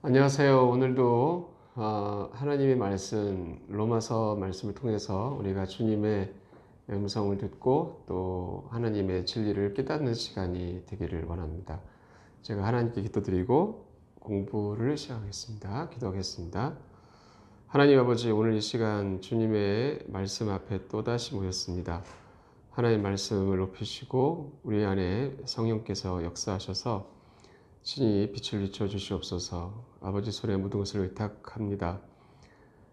안녕하세요. 오늘도 하나님의 말씀, 로마서 말씀을 통해서 우리가 주님의 음성을 듣고 또 하나님의 진리를 깨닫는 시간이 되기를 원합니다. 제가 하나님께 기도드리고 공부를 시작하겠습니다. 기도하겠습니다. 하나님 아버지, 오늘 이 시간 주님의 말씀 앞에 또다시 모였습니다. 하나님의 말씀을 높이시고 우리 안에 성령께서 역사하셔서 신이 빛을 비춰 주시옵소서. 아버지 손에 모든 것을 의탁합니다.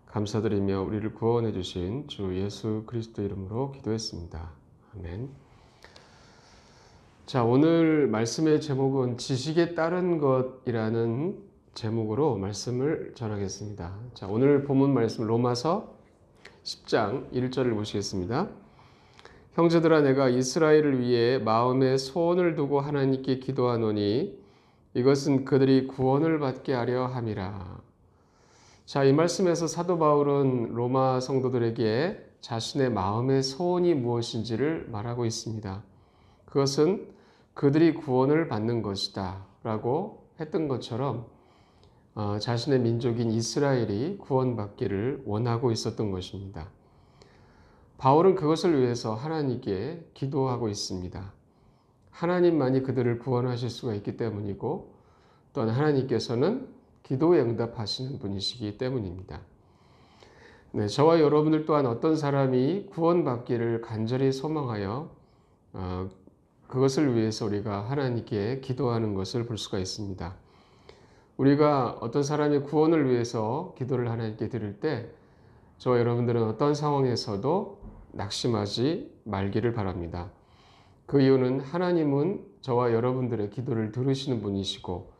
감사드리며 우리를 구원해 주신 주 예수 그리스도 이름으로 기도했습니다. 아멘. 자, 오늘 말씀의 제목은 지식에 따른 것이라는 제목으로 말씀을 전하겠습니다. 자, 오늘 본문 말씀 로마서 10장 1절을 보시겠습니다. 형제들아, 내가 이스라엘을 위해 마음에 소원을 두고 하나님께 기도하노니 이것은 그들이 구원을 받게 하려 함이라. 자, 이 말씀에서 사도 바울은 로마 성도들에게 자신의 마음의 소원이 무엇인지를 말하고 있습니다. 그것은 그들이 구원을 받는 것이다 라고 했던 것처럼 자신의 민족인 이스라엘이 구원받기를 원하고 있었던 것입니다. 바울은 그것을 위해서 하나님께 기도하고 있습니다. 하나님만이 그들을 구원하실 수가 있기 때문이고 또한 하나님께서는 기도에 응답하시는 분이시기 때문입니다. 네, 저와 여러분들 또한 어떤 사람이 구원받기를 간절히 소망하여 그것을 위해서 우리가 하나님께 기도하는 것을 볼 수가 있습니다. 우리가 어떤 사람의 구원을 위해서 기도를 하나님께 드릴 때 저와 여러분들은 어떤 상황에서도 낙심하지 말기를 바랍니다. 그 이유는 하나님은 저와 여러분들의 기도를 들으시는 분이시고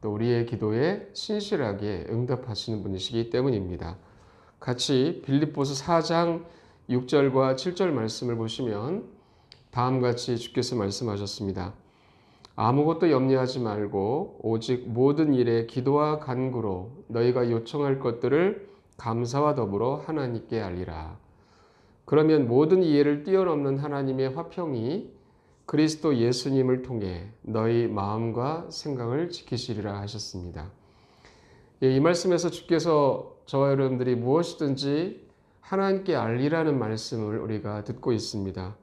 또 우리의 기도에 신실하게 응답하시는 분이시기 때문입니다. 같이 빌립보서 4장 6절과 7절 말씀을 보시면 다음과 같이 주께서 말씀하셨습니다. 아무것도 염려하지 말고 오직 모든 일에 기도와 간구로 너희가 요청할 것들을 감사와 더불어 하나님께 알리라. 그러면 모든 이해를 뛰어넘는 하나님의 화평이 그리스도 예수님을 통해 너희 마음과 생각을 지키시리라 하셨습니다. 이 말씀에서 주께서 저와 여러분들이 무엇이든지 하나님께 알리라는 말씀을 우리가 듣고 있습니다.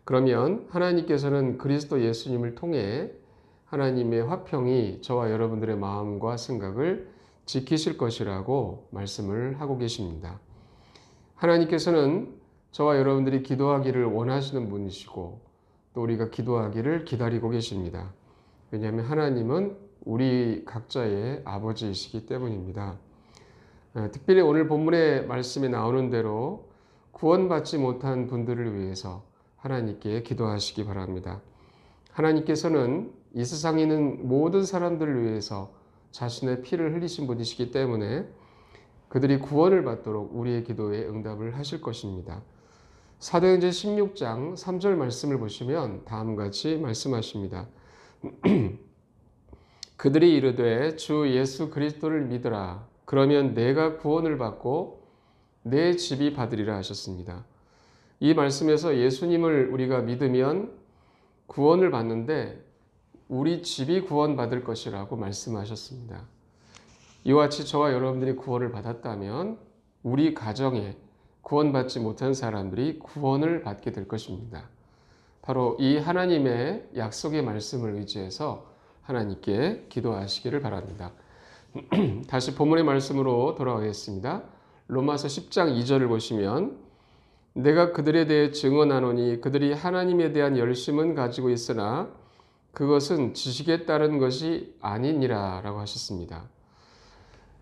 그러면 하나님께서는 그리스도 예수님을 통해 하나님의 화평이 저와 여러분들의 마음과 생각을 지키실 것이라고 말씀을 하고 계십니다. 하나님께서는 저와 여러분들이 기도하기를 원하시는 분이시고 또 우리가 기도하기를 기다리고 계십니다. 왜냐하면 하나님은 우리 각자의 아버지이시기 때문입니다. 특별히 오늘 본문의 말씀에 나오는 대로 구원받지 못한 분들을 위해서 하나님께 기도하시기 바랍니다. 하나님께서는 이 세상에 있는 모든 사람들을 위해서 자신의 피를 흘리신 분이시기 때문에 그들이 구원을 받도록 우리의 기도에 응답을 하실 것입니다. 사도행전 16장 3절 말씀을 보시면 다음과 같이 말씀하십니다. 그들이 이르되 주 예수 그리스도를 믿으라. 그러면 내가 구원을 받고 내 집이 받으리라 하셨습니다. 이 말씀에서 예수님을 우리가 믿으면 구원을 받는데 우리 집이 구원받을 것이라고 말씀하셨습니다. 이와 같이 저와 여러분들이 구원을 받았다면 우리 가정에 구원받지 못한 사람들이 구원을 받게 될 것입니다. 바로 이 하나님의 약속의 말씀을 의지해서 하나님께 기도하시기를 바랍니다. 다시 본문의 말씀으로 돌아가겠습니다. 로마서 10장 2절을 보시면 내가 그들에 대해 증언하노니 그들이 하나님에 대한 열심은 가지고 있으나 그것은 지식에 따른 것이 아니니라 라고 하셨습니다.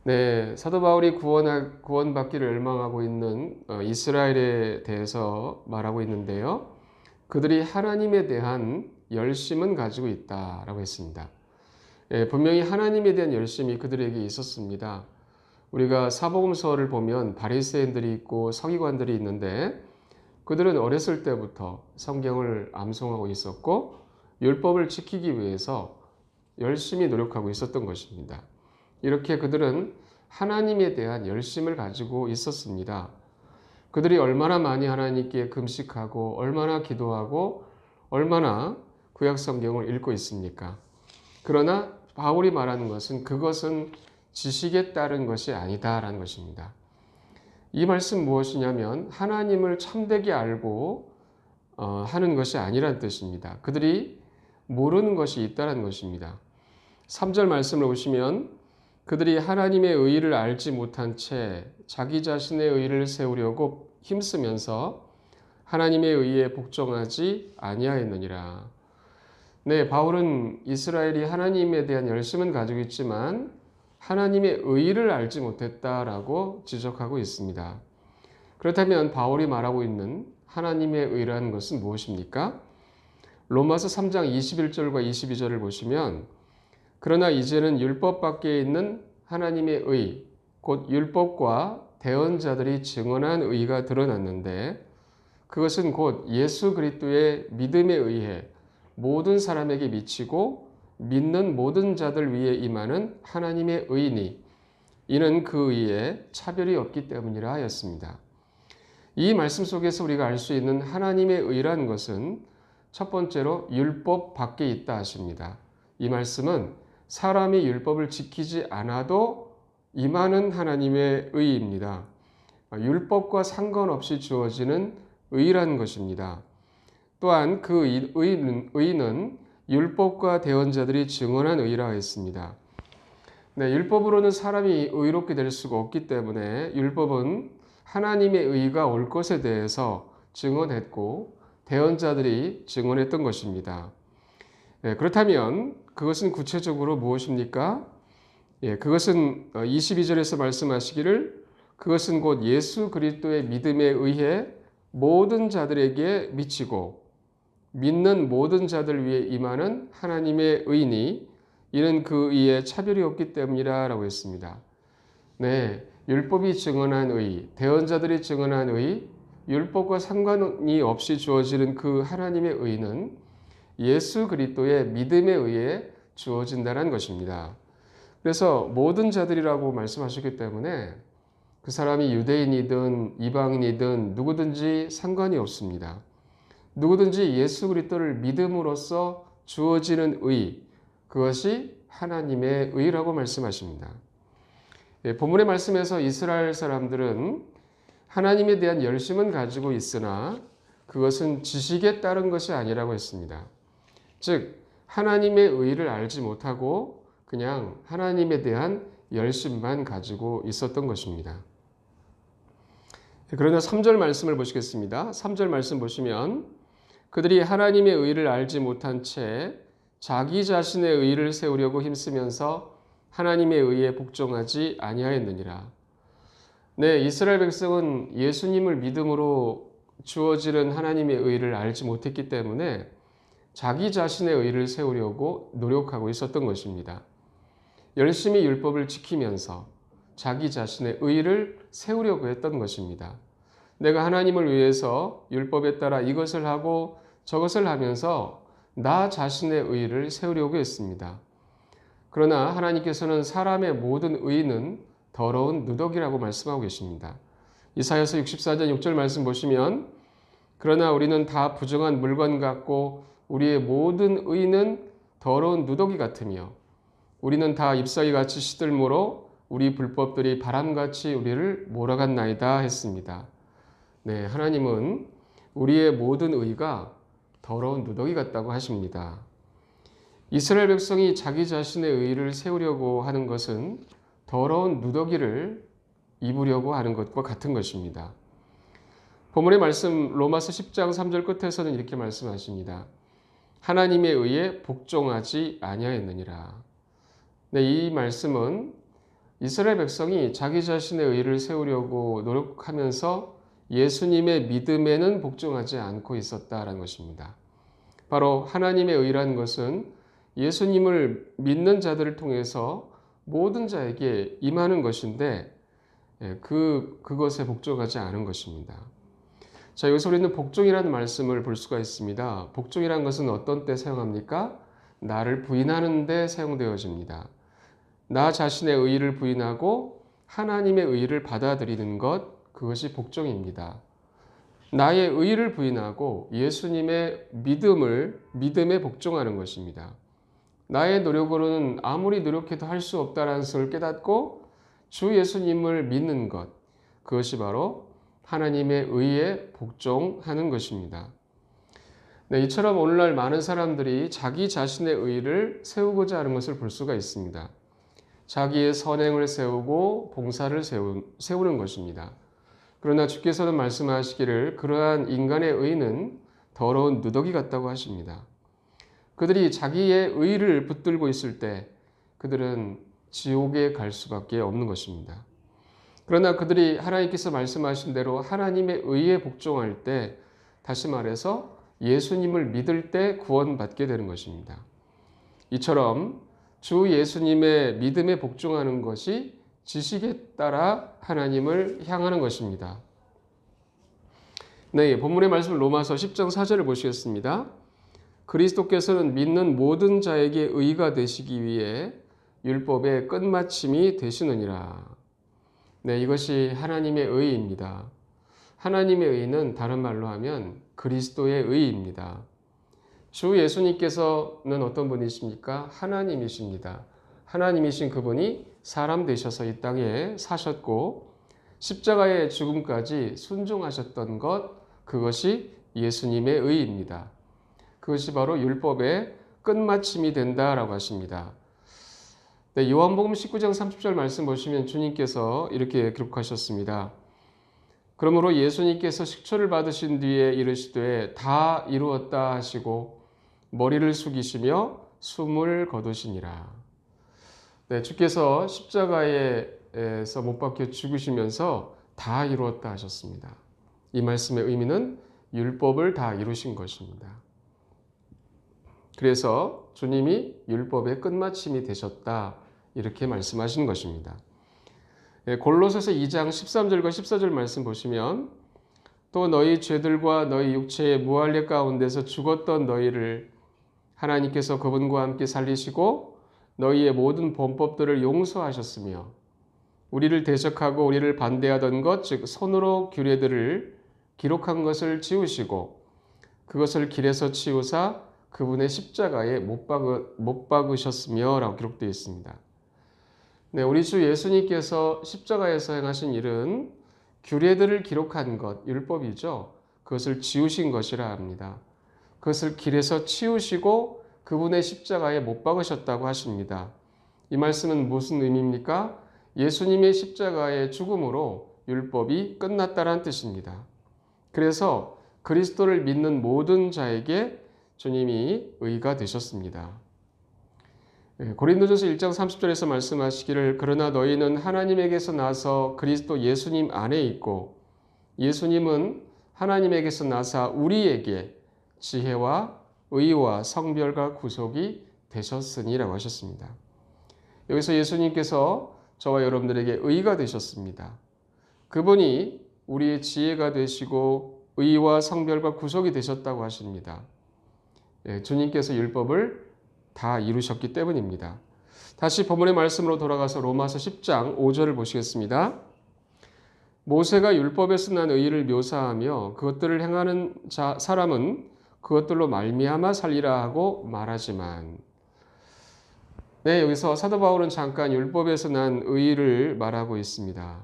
네, 사도 바울이 구원받기를 열망하고 있는 이스라엘에 대해서 말하고 있는데요. 그들이 하나님에 대한 열심은 가지고 있다라고 했습니다. 분명히 하나님에 대한 열심이 그들에게 있었습니다. 우리가 사복음서를 보면 바리새인들이 있고 서기관들이 있는데 그들은 어렸을 때부터 성경을 암송하고 있었고 율법을 지키기 위해서 열심히 노력하고 있었던 것입니다. 이렇게 그들은 하나님에 대한 열심을 가지고 있었습니다. 그들이 얼마나 많이 하나님께 금식하고 얼마나 기도하고 얼마나 구약 성경을 읽고 있습니까? 그러나 바울이 말하는 것은 그것은 지식에 따른 것이 아니다라는 것입니다. 이 말씀 무엇이냐면 하나님을 참되게 알고 하는 것이 아니란 뜻입니다. 그들이 모르는 것이 있다는 것입니다. 3절 말씀을 보시면 그들이 하나님의 의의를 알지 못한 채 자기 자신의 의의를 세우려고 힘쓰면서 하나님의 의의에 복종하지 아니하였느니라. 네, 바울은 이스라엘이 하나님에 대한 열심은 가지고 있지만 하나님의 의의를 알지 못했다라고 지적하고 있습니다. 그렇다면 바울이 말하고 있는 하나님의 의라는 것은 무엇입니까? 로마서 3장 21절과 22절을 보시면 그러나 이제는 율법 밖에 있는 하나님의 의, 곧 율법과 대언자들이 증언한 의가 드러났는데 그것은 곧 예수 그리스도의 믿음에 의해 모든 사람에게 미치고 믿는 모든 자들 위에 임하는 하나님의 의니 이는 그 의에 차별이 없기 때문이라 하였습니다. 이 말씀 속에서 우리가 알 수 있는 하나님의 의라는 것은 첫 번째로 율법 밖에 있다 하십니다. 이 말씀은 사람이 율법을 지키지 않아도 임하는 하나님의 의입니다. 율법과 상관없이 주어지는 의라는 것입니다. 또한 그 의는 율법과 대언자들이 증언한 의라 했습니다. 네, 율법으로는 사람이 의롭게 될 수가 없기 때문에 율법은 하나님의 의가 올 것에 대해서 증언했고 대언자들이 증언했던 것입니다. 네, 그렇다면 그것은 구체적으로 무엇입니까? 그것은 22절에서 말씀하시기를 그것은 곧 예수 그리스도의 믿음에 의해 모든 자들에게 미치고 믿는 모든 자들 위에 임하는 하나님의 의니 이는 그 의에 차별이 없기 때문이라 라고 했습니다. 네, 율법이 증언한 의, 대언자들이 증언한 의, 율법과 상관이 없이 주어지는 그 하나님의 의는 예수 그리스도의 믿음에 의해 주어진다는 것입니다. 그래서 모든 자들이라고 말씀하셨기 때문에 그 사람이 유대인이든 이방인이든 누구든지 상관이 없습니다. 누구든지 예수 그리스도를 믿음으로써 주어지는 의, 그것이 하나님의 의라고 말씀하십니다. 본문의 말씀에서 이스라엘 사람들은 하나님에 대한 열심은 가지고 있으나 그것은 지식에 따른 것이 아니라고 했습니다. 즉 하나님의 의를 알지 못하고 그냥 하나님에 대한 열심만 가지고 있었던 것입니다. 그러나 3절 말씀을 보시겠습니다. 3절 말씀 보시면 그들이 하나님의 의를 알지 못한 채 자기 자신의 의를 세우려고 힘쓰면서 하나님의 의에 복종하지 아니하였느니라. 네, 이스라엘 백성은 예수님을 믿음으로 주어지는 하나님의 의를 알지 못했기 때문에 자기 자신의 의를 세우려고 노력하고 있었던 것입니다. 열심히 율법을 지키면서 자기 자신의 의를 세우려고 했던 것입니다. 내가 하나님을 위해서 율법에 따라 이것을 하고 저것을 하면서 나 자신의 의를 세우려고 했습니다. 그러나 하나님께서는 사람의 모든 의는 더러운 누더기라고 말씀하고 계십니다. 이사야서 64장 6절 말씀 보시면 그러나 우리는 다 부정한 물건 같고 우리의 모든 의는 더러운 누더기 같으며 우리는 다 잎사귀 같이 시들므로 우리 불법들이 바람같이 우리를 몰아갔나이다 했습니다. 네, 하나님은 우리의 모든 의가 더러운 누더기 같다고 하십니다. 이스라엘 백성이 자기 자신의 의를 세우려고 하는 것은 더러운 누더기를 입으려고 하는 것과 같은 것입니다. 본문의 말씀 로마서 10장 3절 끝에서는 이렇게 말씀하십니다. 하나님의 의에 복종하지 아니하였느니라. 네, 이 말씀은 이스라엘 백성이 자기 자신의 의를 세우려고 노력하면서 예수님의 믿음에는 복종하지 않고 있었다라는 것입니다. 바로 하나님의 의라는 것은 예수님을 믿는 자들을 통해서 모든 자에게 임하는 것인데 그것에 복종하지 않은 것입니다. 자, 여기서 우리는 복종이라는 말씀을 볼 수가 있습니다. 복종이라는 것은 어떤 때 사용합니까? 나를 부인하는 데 사용되어집니다. 나 자신의 의의를 부인하고 하나님의 의의를 받아들이는 것, 그것이 복종입니다. 나의 의의를 부인하고 예수님의 믿음에 복종하는 것입니다. 나의 노력으로는 아무리 노력해도 할 수 없다는 것을 깨닫고 주 예수님을 믿는 것, 그것이 바로 하나님의 의에 복종하는 것입니다. 네, 이처럼 오늘날 많은 사람들이 자기 자신의 의를 세우고자 하는 것을 볼 수가 있습니다. 자기의 선행을 세우고 봉사를 세우는 것입니다. 그러나 주께서는 말씀하시기를 그러한 인간의 의는 더러운 누더기 같다고 하십니다. 그들이 자기의 의를 붙들고 있을 때 그들은 지옥에 갈 수밖에 없는 것입니다. 그러나 그들이 하나님께서 말씀하신 대로 하나님의 의에 복종할 때, 다시 말해서 예수님을 믿을 때 구원받게 되는 것입니다. 이처럼 주 예수님의 믿음에 복종하는 것이 지식에 따라 하나님을 향하는 것입니다. 네, 본문의 말씀 로마서 10장 4절을 보시겠습니다. 그리스도께서는 믿는 모든 자에게 의가 되시기 위해 율법의 끝마침이 되시느니라. 네, 이것이 하나님의 의입니다. 하나님의 의는 다른 말로 하면 그리스도의 의입니다. 주 예수님께서는 어떤 분이십니까? 하나님이십니다. 하나님이신 그분이 사람 되셔서 이 땅에 사셨고 십자가의 죽음까지 순종하셨던 것, 그것이 예수님의 의입니다. 그것이 바로 율법의 끝마침이 된다라고 하십니다. 네, 요한복음 19장 30절 말씀 보시면 주님께서 이렇게 기록하셨습니다. 그러므로 예수님께서 식초를 받으신 뒤에 이르시되 다 이루었다 하시고 머리를 숙이시며 숨을 거두시니라. 네, 주께서 십자가에서 못 박혀 죽으시면서 다 이루었다 하셨습니다. 이 말씀의 의미는 율법을 다 이루신 것입니다. 그래서 주님이 율법의 끝마침이 되셨다, 이렇게 말씀하시는 것입니다. 골로새서 2장 13절과 14절 말씀 보시면 또 너희 죄들과 너희 육체의 무할례 가운데서 죽었던 너희를 하나님께서 그분과 함께 살리시고 너희의 모든 범법들을 용서하셨으며 우리를 대적하고 우리를 반대하던 것, 즉 손으로 규례들을 기록한 것을 지우시고 그것을 길에서 치우사 그분의 십자가에 못 박으셨으며 라고 기록되어 있습니다. 네, 우리 주 예수님께서 십자가에서 행하신 일은 규례들을 기록한 것, 율법이죠. 그것을 지우신 것이라 합니다. 그것을 길에서 치우시고 그분의 십자가에 못 박으셨다고 하십니다. 이 말씀은 무슨 의미입니까? 예수님의 십자가의 죽음으로 율법이 끝났다는 뜻입니다. 그래서 그리스도를 믿는 모든 자에게 주님이 의가 되셨습니다. 고린도전서 1장 30절에서 말씀하시기를 그러나 너희는 하나님에게서 나서 그리스도 예수님 안에 있고 예수님은 하나님에게서 나사 우리에게 지혜와 의와 성별과 구속이 되셨으니라고 하셨습니다. 여기서 예수님께서 저와 여러분들에게 의가 되셨습니다. 그분이 우리의 지혜가 되시고 의와 성별과 구속이 되셨다고 하십니다. 주님께서 율법을 다 이루셨기 때문입니다. 다시 본문의 말씀으로 돌아가서 로마서 10장 5절을 보시겠습니다. 모세가 율법에서 난 의를 묘사하며 그것들을 행하는 사람은 그것들로 말미암아 살리라 하고 말하지만, 네, 여기서 사도 바울은 잠깐 율법에서 난 의를 말하고 있습니다.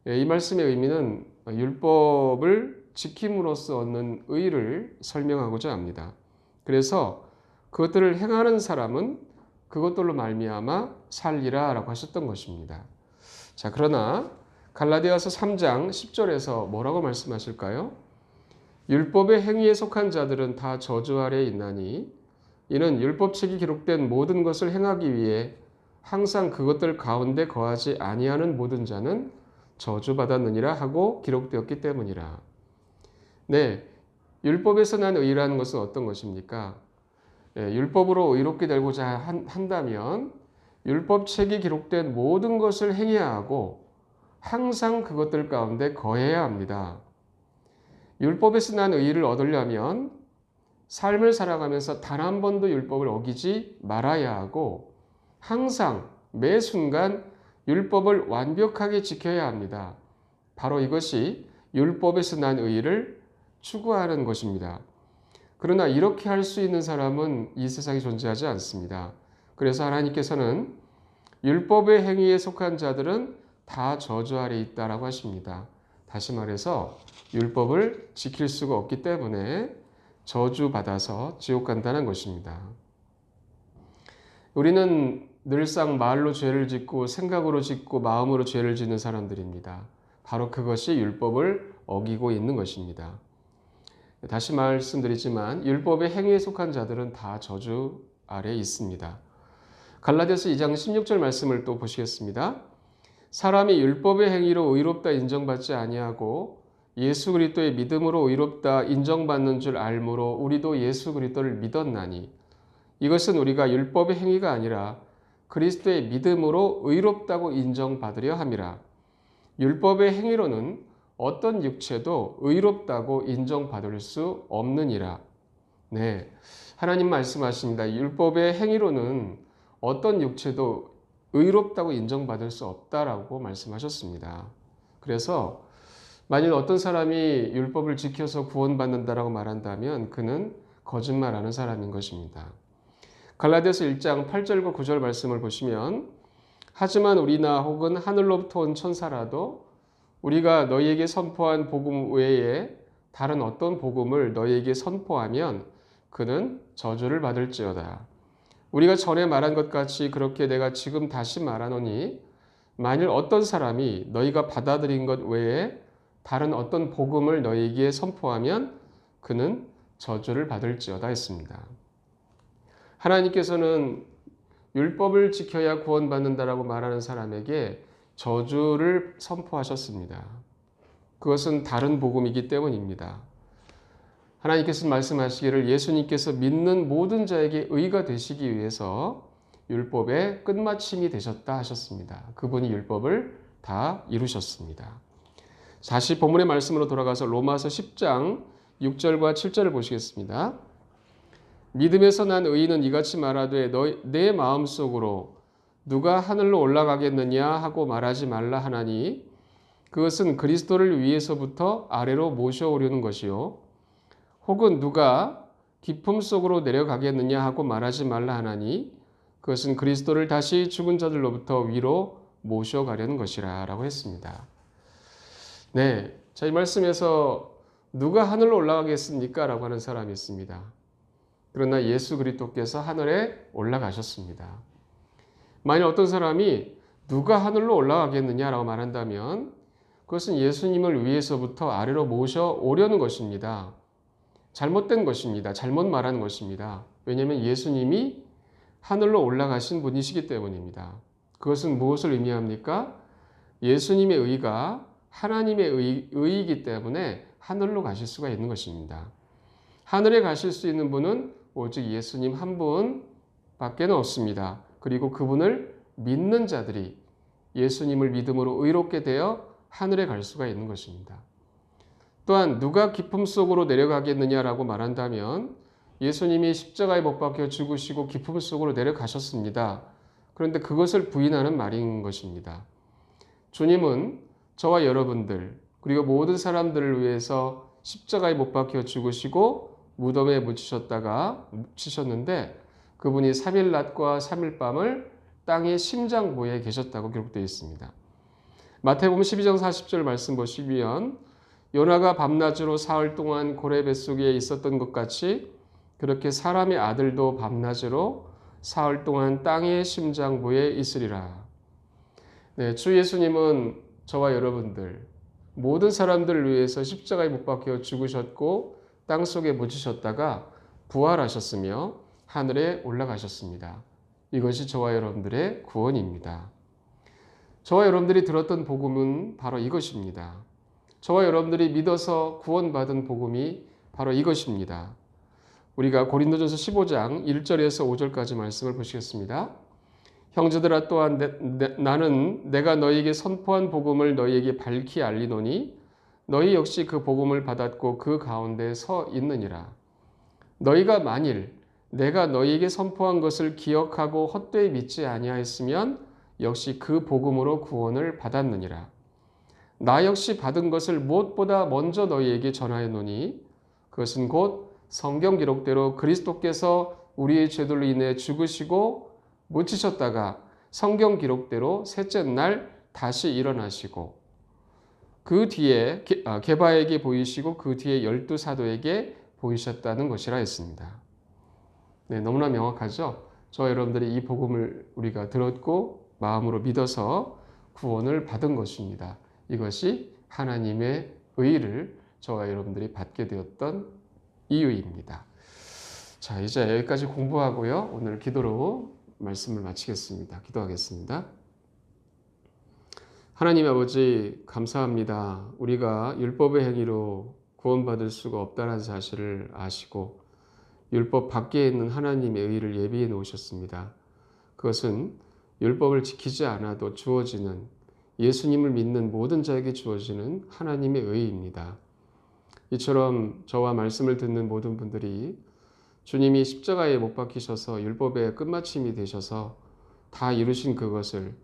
이 말씀의 의미는 율법을 지킴으로써 얻는 의를 설명하고자 합니다. 그래서 그것들을 행하는 사람은 그것들로 말미암아 살리라 라고 하셨던 것입니다. 자, 그러나 갈라디아서 3장 10절에서 뭐라고 말씀하실까요? 율법의 행위에 속한 자들은 다 저주 아래에 있나니 이는 율법책이 기록된 모든 것을 행하기 위해 항상 그것들 가운데 거하지 아니하는 모든 자는 저주받았느니라 하고 기록되었기 때문이라. 네, 율법에서 난 의라는 것은 어떤 것입니까? 율법으로 의롭게 되고자 한다면 율법책이 기록된 모든 것을 행해야 하고 항상 그것들 가운데 거해야 합니다. 율법에서 난 의를 얻으려면 삶을 살아가면서 단 한 번도 율법을 어기지 말아야 하고 항상 매 순간 율법을 완벽하게 지켜야 합니다. 바로 이것이 율법에서 난 의를 추구하는 것입니다. 그러나 이렇게 할 수 있는 사람은 이 세상에 존재하지 않습니다. 그래서 하나님께서는 율법의 행위에 속한 자들은 다 저주 아래 있다라고 하십니다. 다시 말해서 율법을 지킬 수가 없기 때문에 저주받아서 지옥 간다는 것입니다. 우리는 늘상 말로 죄를 짓고 생각으로 짓고 마음으로 죄를 짓는 사람들입니다. 바로 그것이 율법을 어기고 있는 것입니다. 다시 말씀드리지만 율법의 행위에 속한 자들은 다 저주 아래 있습니다. 갈라디아서 2장 16절 말씀을 또 보시겠습니다. 사람이 율법의 행위로 의롭다 인정받지 아니하고 예수 그리스도의 믿음으로 의롭다 인정받는 줄 알므로 우리도 예수 그리스도를 믿었나니 이것은 우리가 율법의 행위가 아니라 그리스도의 믿음으로 의롭다고 인정받으려 함이라. 율법의 행위로는 어떤 육체도 의롭다고 인정받을 수 없느니라. 네, 하나님 말씀하십니다. 율법의 행위로는 어떤 육체도 의롭다고 인정받을 수 없다라고 말씀하셨습니다. 그래서 만일 어떤 사람이 율법을 지켜서 구원받는다라고 말한다면 그는 거짓말하는 사람인 것입니다. 갈라디아서 1장 8절과 9절 말씀을 보시면 하지만 우리나 혹은 하늘로부터 온 천사라도 우리가 너희에게 선포한 복음 외에 다른 어떤 복음을 너희에게 선포하면 그는 저주를 받을지어다. 우리가 전에 말한 것 같이 그렇게 내가 지금 다시 말하노니 만일 어떤 사람이 너희가 받아들인 것 외에 다른 어떤 복음을 너희에게 선포하면 그는 저주를 받을지어다 했습니다. 하나님께서는 율법을 지켜야 구원받는다라고 말하는 사람에게 저주를 선포하셨습니다. 그것은 다른 복음이기 때문입니다. 하나님께서 말씀하시기를 예수님께서 믿는 모든 자에게 의가 되시기 위해서 율법의 끝마침이 되셨다 하셨습니다. 그분이 율법을 다 이루셨습니다. 다시 본문의 말씀으로 돌아가서 로마서 10장 6절과 7절을 보시겠습니다. 믿음에서 난 의인은 이같이 말하되 내 마음속으로 누가 하늘로 올라가겠느냐 하고 말하지 말라 하나니 그것은 그리스도를 위에서부터 아래로 모셔오려는 것이요 혹은 누가 깊음 속으로 내려가겠느냐 하고 말하지 말라 하나니 그것은 그리스도를 다시 죽은 자들로부터 위로 모셔가려는 것이라 라고 했습니다. 네, 자, 이 말씀에서 누가 하늘로 올라가겠습니까? 라고 하는 사람이 있습니다. 그러나 예수 그리스도께서 하늘에 올라가셨습니다. 만약 어떤 사람이 누가 하늘로 올라가겠느냐라고 말한다면 그것은 예수님을 위에서부터 아래로 모셔오려는 것입니다. 잘못된 것입니다. 잘못 말하는 것입니다. 왜냐하면 예수님이 하늘로 올라가신 분이시기 때문입니다. 그것은 무엇을 의미합니까? 예수님의 의가 하나님의 의이기 때문에 하늘로 가실 수가 있는 것입니다. 하늘에 가실 수 있는 분은 오직 예수님 한 분밖에 없습니다. 그리고 그분을 믿는 자들이 예수님을 믿음으로 의롭게 되어 하늘에 갈 수가 있는 것입니다. 또한 누가 깊음 속으로 내려가겠느냐라고 말한다면 예수님이 십자가에 못 박혀 죽으시고 깊음 속으로 내려가셨습니다. 그런데 그것을 부인하는 말인 것입니다. 주님은 저와 여러분들 그리고 모든 사람들을 위해서 십자가에 못 박혀 죽으시고 무덤에 묻히셨는데 그분이 3일 낮과 3일 밤을 땅의 심장부에 계셨다고 기록되어 있습니다. 마태복음 12장 40절 말씀 보시면 요나가 밤낮으로 사흘 동안 고래 뱃속에 있었던 것 같이 그렇게 사람의 아들도 밤낮으로 사흘 동안 땅의 심장부에 있으리라. 네, 주 예수님은 저와 여러분들 모든 사람들을 위해서 십자가에 못 박혀 죽으셨고 땅속에 묻히셨다가 부활하셨으며 하늘에 올라가셨습니다. 이것이 저와 여러분들의 구원입니다. 저와 여러분들이 들었던 복음은 바로 이것입니다. 저와 여러분들이 믿어서 구원받은 복음이 바로 이것입니다. 우리가 고린도전서 15장 1절에서 5절까지 말씀을 보시겠습니다. 형제들아 또한 나는 내가 너희에게 선포한 복음을 너희에게 밝히 알리노니 너희 역시 그 복음을 받았고 그 가운데 서 있느니라. 너희가 만일 내가 너희에게 선포한 것을 기억하고 헛되이 믿지 아니하였으면 역시 그 복음으로 구원을 받았느니라. 나 역시 받은 것을 무엇보다 먼저 너희에게 전하였노니 그것은 곧 성경 기록대로 그리스도께서 우리의 죄들로 인해 죽으시고 묻히셨다가 성경 기록대로 셋째 날 다시 일어나시고 그 뒤에 게바에게 보이시고 그 뒤에 12사도에게 보이셨다는 것이라 했습니다. 네, 너무나 명확하죠? 저와 여러분들이 이 복음을 우리가 들었고 마음으로 믿어서 구원을 받은 것입니다. 이것이 하나님의 의를 저와 여러분들이 받게 되었던 이유입니다. 자, 이제 여기까지 공부하고요. 오늘 기도로 말씀을 마치겠습니다. 기도하겠습니다. 하나님 아버지 감사합니다. 우리가 율법의 행위로 구원받을 수가 없다는 사실을 아시고 율법 밖에 있는 하나님의 의를 예비해 놓으셨습니다. 그것은 율법을 지키지 않아도 주어지는 예수님을 믿는 모든 자에게 주어지는 하나님의 의입니다. 이처럼 저와 말씀을 듣는 모든 분들이 주님이 십자가에 못 박히셔서 율법의 끝마침이 되셔서 다 이루신 그것을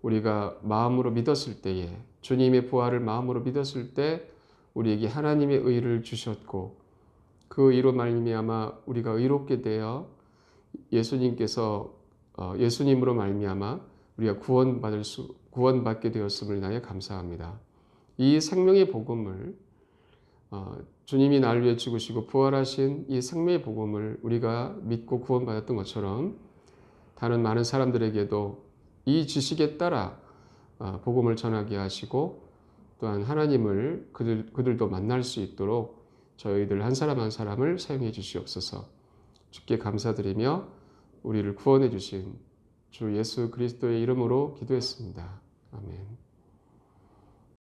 우리가 마음으로 믿었을 때에 주님의 부활을 마음으로 믿었을 때 우리에게 하나님의 의를 주셨고 그 의로 말미암아 우리가 의롭게 되어 예수님으로 말미암아 우리가 구원받게 되었음을 인하여 감사합니다. 이 생명의 복음을 주님이 나를 위해 죽으시고 부활하신 이 생명의 복음을 우리가 믿고 구원받았던 것처럼 다른 많은 사람들에게도 이 지식에 따라 복음을 전하게 하시고 또한 하나님을 그들도 만날 수 있도록 저희들 한 사람 한 사람을 사용해 주시옵소서. 주께 감사드리며 우리를 구원해 주신 주 예수 그리스도의 이름으로 기도했습니다. 아멘.